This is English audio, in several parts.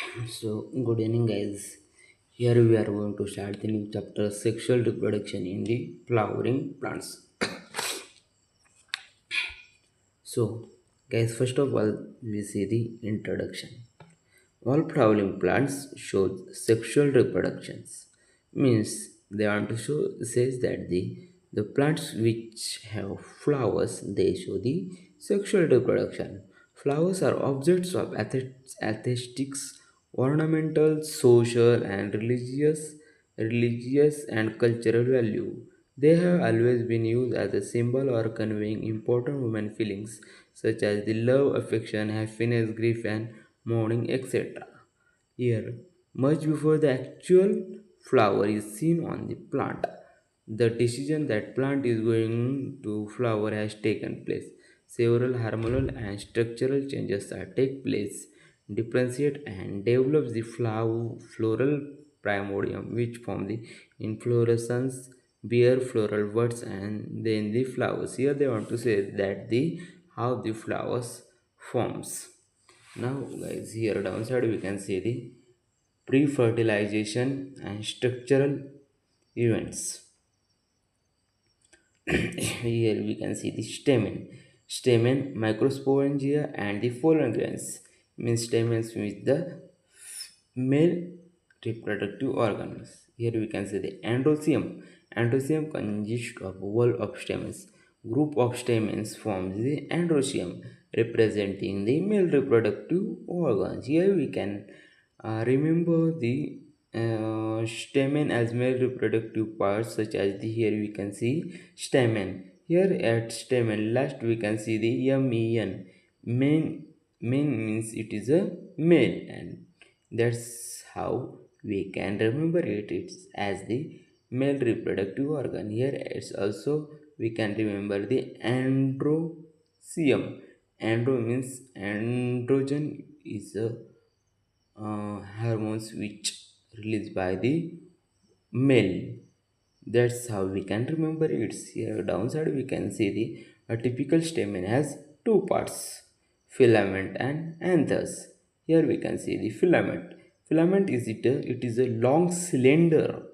So, good evening, guys. Here we are going to start the new chapter sexual reproduction in the flowering plants. So, guys, first of all, we see the introduction. All flowering plants show sexual reproductions. Means they want to show says that the plants which have flowers they show the sexual reproduction. Flowers are objects of aesthetics, ornamental, social, and religious and cultural value. They have always been used as a symbol or conveying important human feelings such as the love, affection, happiness, grief, and mourning, etc. Here, much before the actual flower is seen on the plant, the decision that plant is going to flower has taken place. Several hormonal and structural changes that take place, differentiate and develop the floral primordium, which form the inflorescence, bear floral buds, and then the flowers. Here they want to say that the how the flowers forms. Now, guys, here downside we can see the pre-fertilization and structural events. Here we can see the stamen, microsporangia, and the pollen grains. Means stamens with the male reproductive organs. Here we can see the androecium. Androecium consists of wall of stamens. Group of stamens forms the androecium, representing the male reproductive organs. Here we can remember the stamen as male reproductive parts, such as the here we can see stamen. Here at stamen, last we can see the men. Men means it is a male, and that's how we can remember it. It's as the male reproductive organ. Here it's also we can remember the androecium. Andro means androgen is a hormones which released by the male. That's how we can remember it. Here downside we can see the a typical stamen has two parts, filament and anthers. Here we can see the filament. Filament is it is a long cylinder,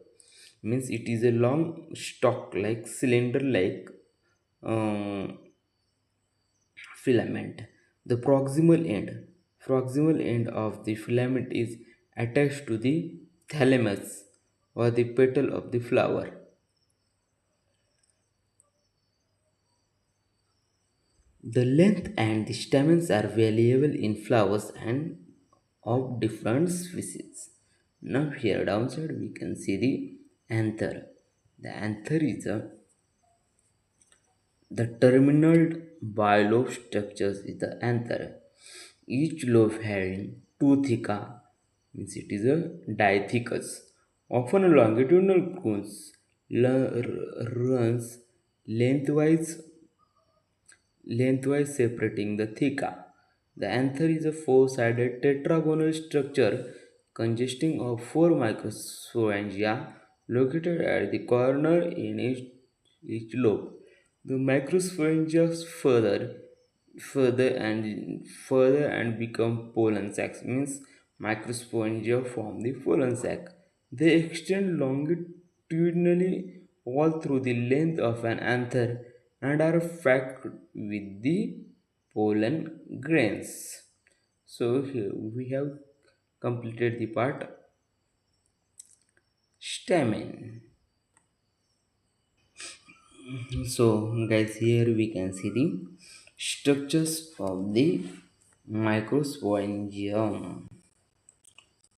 means it is a long stalk like cylinder like um, filament. The proximal end of the filament is attached to the thalamus or the petal of the flower. The length and the stamens are variable in flowers and of different species. Now here downside we can see the anther. The anther is the terminal bilobe structures is the anther. Each lobe having two theca, means it is a diathecous. Often a longitudinal cones runs lengthwise separating the theca. The anther is a four-sided tetragonal structure consisting of four microsphorangia located at the corner in each lobe. The microsphorangia further and become pollen sacs, means microsporidia form the pollen sac. They extend longitudinally all through the length of an anther and are packed with the pollen grains. So here we have completed the part stamen. So guys, here we can see the structures of the microsporangium.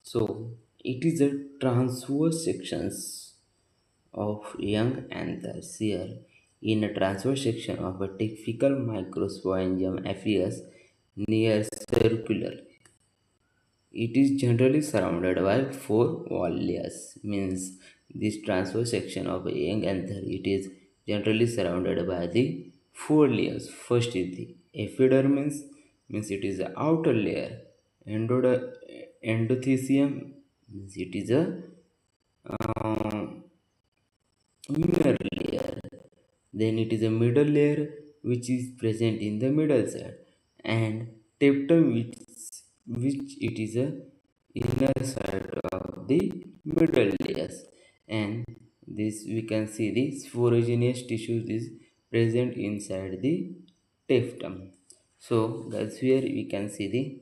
So it is a transverse sections of young anthers. Here, in a transverse section of a typical microsporangium appears near circular. It is generally surrounded by four wall layers. Means this transverse section of a young anther, it is generally surrounded by the four layers. First is the epidermis, means it is the outer layer. Endothecium, means it is a uh, inner layer. Then it is a middle layer which is present in the middle side, and tapetum which it is a inner side of the middle layers, and this we can see the sporogenous tissues is present inside the teftum. So guys, here we can see the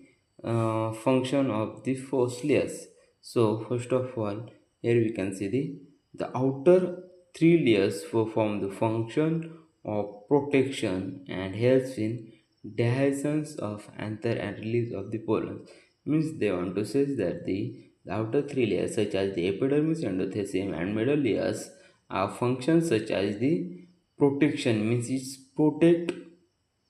function of the first layers. So first of all, here we can see the outer three layers perform the function of protection and helps in digestion of anther and release of the pollen. Means they want to say that the outer three layers such as the epidermis, endothelium and middle layers are functions such as the protection, means it protect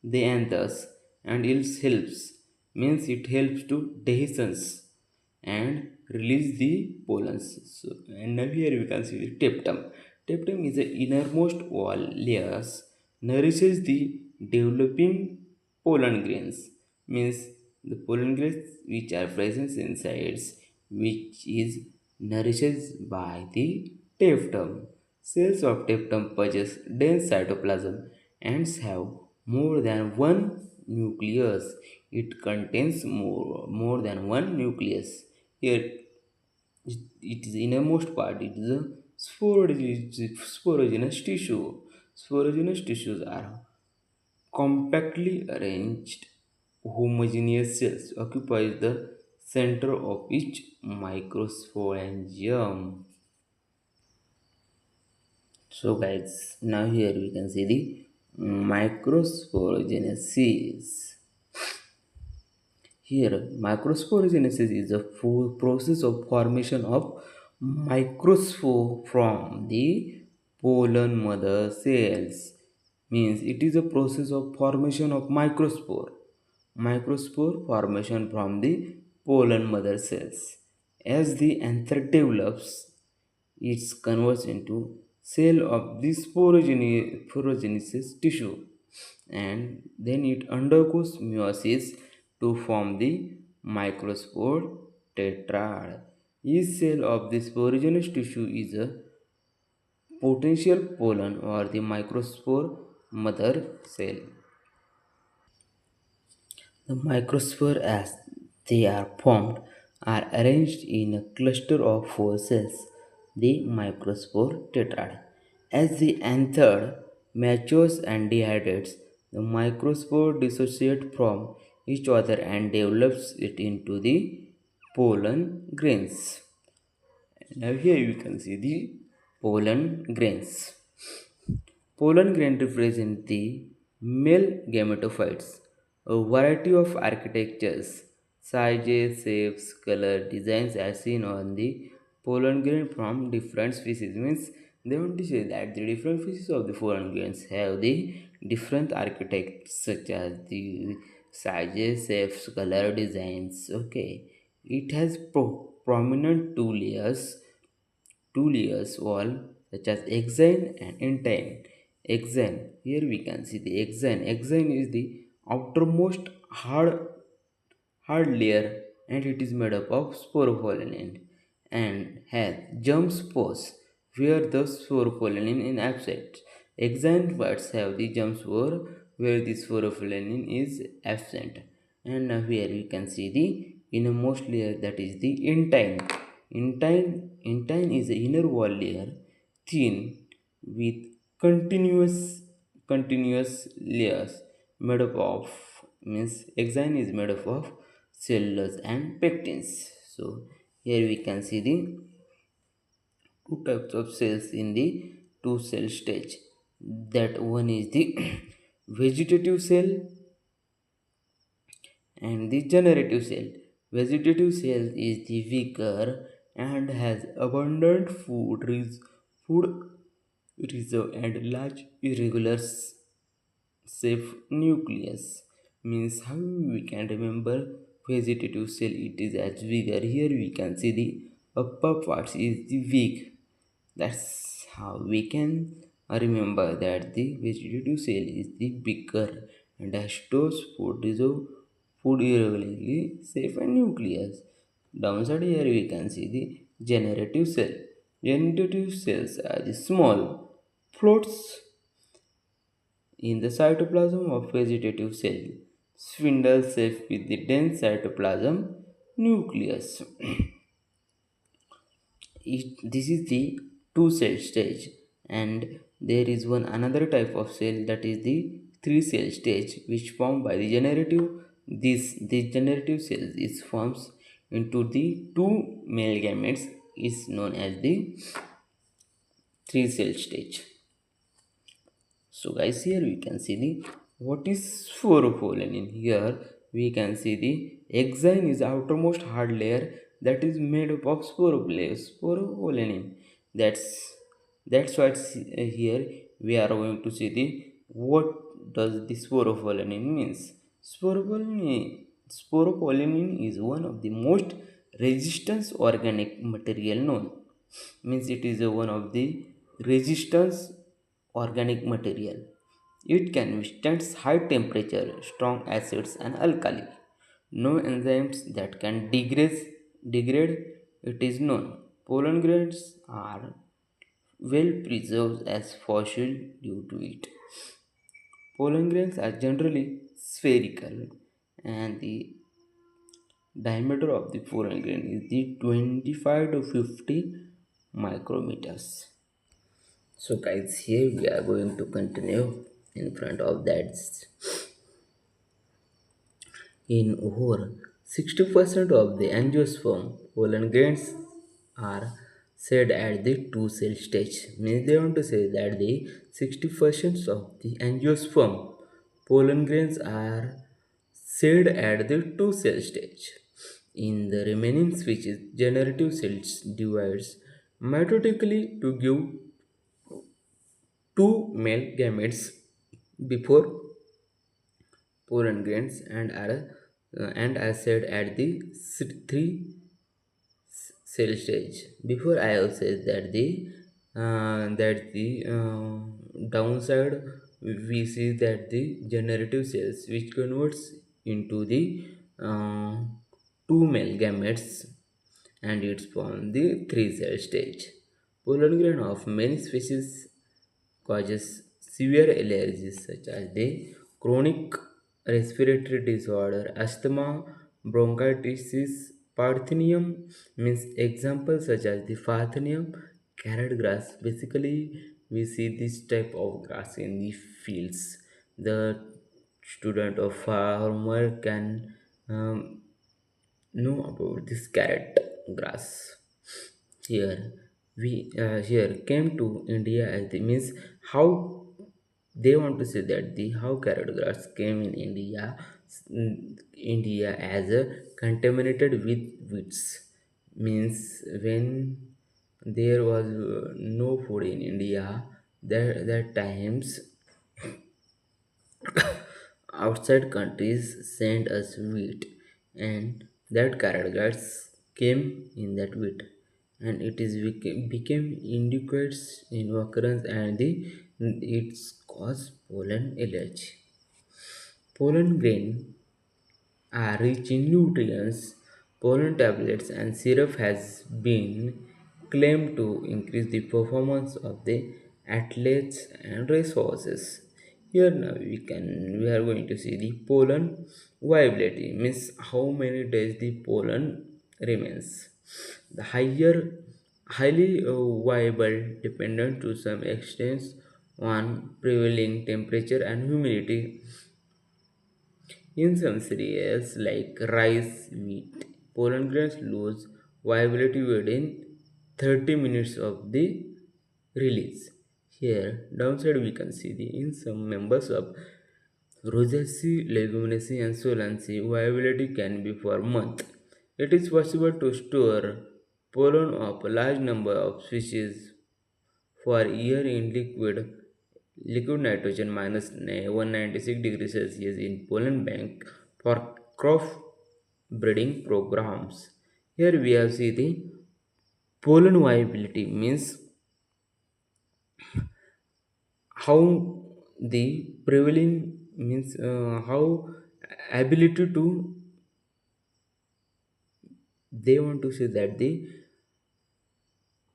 the anthers, and it helps, means it helps to digestions and release the pollens. So, and now here we can see the teptum. Teptum is the innermost wall layers nourishes the developing pollen grains, means the pollen grains which are present inside, which is nourished by the teptum. Cells of teptum possess dense cytoplasm and have more than one nucleus. It contains more than one nucleus. Here it is innermost part, it is a sporogenous tissue. Sporogenous tissues are compactly arranged homogeneous cells occupies the center of each microsporangium. So guys, now here we can see the microsporogenesis. Here, microsporogenesis is a process of formation of microspore from the pollen mother cells. Means it is a process of formation of microspore. Microspore formation from the pollen mother cells. As the anther develops, it converts into cell of the sporogenesis tissue, and then it undergoes meiosis to form the microspore tetrad. Each cell of the sporogenous tissue is a potential pollen or the microspore mother cell. The microsphere, as they are formed, are arranged in a cluster of four cells, the microspore tetrad. As the anther matures and dehydrates, the microspore dissociates from each other and develops it into the pollen grains. Now here you can see the pollen grains. Pollen grain represent the male gametophytes, a variety of architectures, sizes, shapes, color, designs are seen on the pollen grain from different species. Means they want to say that the different species of the pollen grains have the different architects such as the sizes, shapes, color, designs. Okay, it has prominent two layers wall such as exine and intine. Exine, here we can see the exine. Exine is the outermost hard layer, and it is made up of sporopollenin and has germ spores where the sporopollenin is absent. Exine parts have the germ spore where the sporopollenin is absent. And now here we can see the innermost layer, that is the intine. Intine is the inner wall layer, thin with continuous layers made up of, means exine is made up of cellulose and pectins. So here we can see the two types of cells in the two cell stage. That one is the vegetative cell and the generative cell. Vegetative cell is the weaker and has abundant food reserve and large irregular safe nucleus. Means how we can remember vegetative cell, it is as bigger. Here we can see the upper parts is the weak. That's how we can remember that the vegetative cell is the bigger and has stores food reserve, food irregularly safe and nucleus. Downside, here we can see the generative cell. Generative cells are the small floats in the cytoplasm of vegetative cell, spindle shaped with the dense cytoplasm, nucleus. This is the two cell stage, and there is one another type of cell, that is the three cell stage, which formed by the generative. This generative cells is forms into the two male gametes, is known as the three cell stage. So guys, here we can see the what is sporopollenin. Here we can see the exine is outermost hard layer that is made up of sporopollenin. That's that's what here we are going to see the what does the sporopollenin means. Sporopollenin is one of the most resistant organic material known. Means it is one of the resistance organic material. It can withstand high temperature, strong acids and alkali. No enzymes that can degrade it is known. Pollen grains are well preserved as fossil due to it. Pollen grains are generally spherical, and the diameter of the pollen grain is the 25 to 50 micrometers. So guys, here we are going to continue in front of that. In over 60% of the angiosperm, pollen grains are said at the two cell stage. Means they want to say that the 60% of the angiosperm pollen grains are said at the two cell stage. In the remaining species, generative cells divides mitotically to give two male gametes before pollen grains and are said at the three cell stage. Before I have said that the downside we see that the generative cells which converts into the uh, two male gametes and it's from the three cell stage. Pollen grain of many species causes severe allergies such as the chronic respiratory disorder, asthma, bronchitis, parthenium means examples such as the parthenium, carrot grass. Basically, we see this type of grass in the fields. The student or farmer can know about this carrot grass. Here we came to India as the means how they want to say that the how carrot grass came in India as a contaminated with weeds. Means when there was no food in India, that times outside countries send us wheat, and that carrot gas came in that wheat, and it is became indicates in occurrence, and the it's cause pollen allergy. Pollen grain are rich in nutrients. Pollen tablets and syrup has been claimed to increase the performance of the athletes and racehorses. Here now we are going to see the pollen viability, means how many days the pollen remains. The highly viable dependent to some extent on prevailing temperature and humidity. In some cereals like rice, wheat, pollen grains lose viability within 30 minutes of the release. Here, downside we can see the in some members of Rosaceae, Leguminaceae and Solanaceae, viability can be for month. It is possible to store pollen of a large number of species for a year in liquid nitrogen minus 196 degrees Celsius in pollen bank for crop breeding programs. Here we have see the pollen viability, means how the prevailing, means how ability to, they want to say that the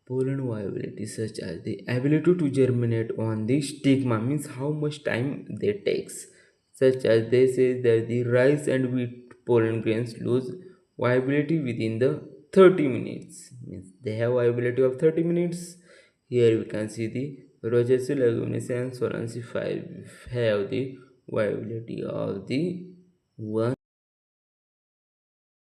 pollen viability such as the ability to germinate on the stigma, means how much time they takes, such as they say that the rice and wheat pollen grains lose viability within the 30 minutes. Means they have viability of 30 minutes. Here we can see the Rogersi leguminous and Solansi 5 have the viability of the 1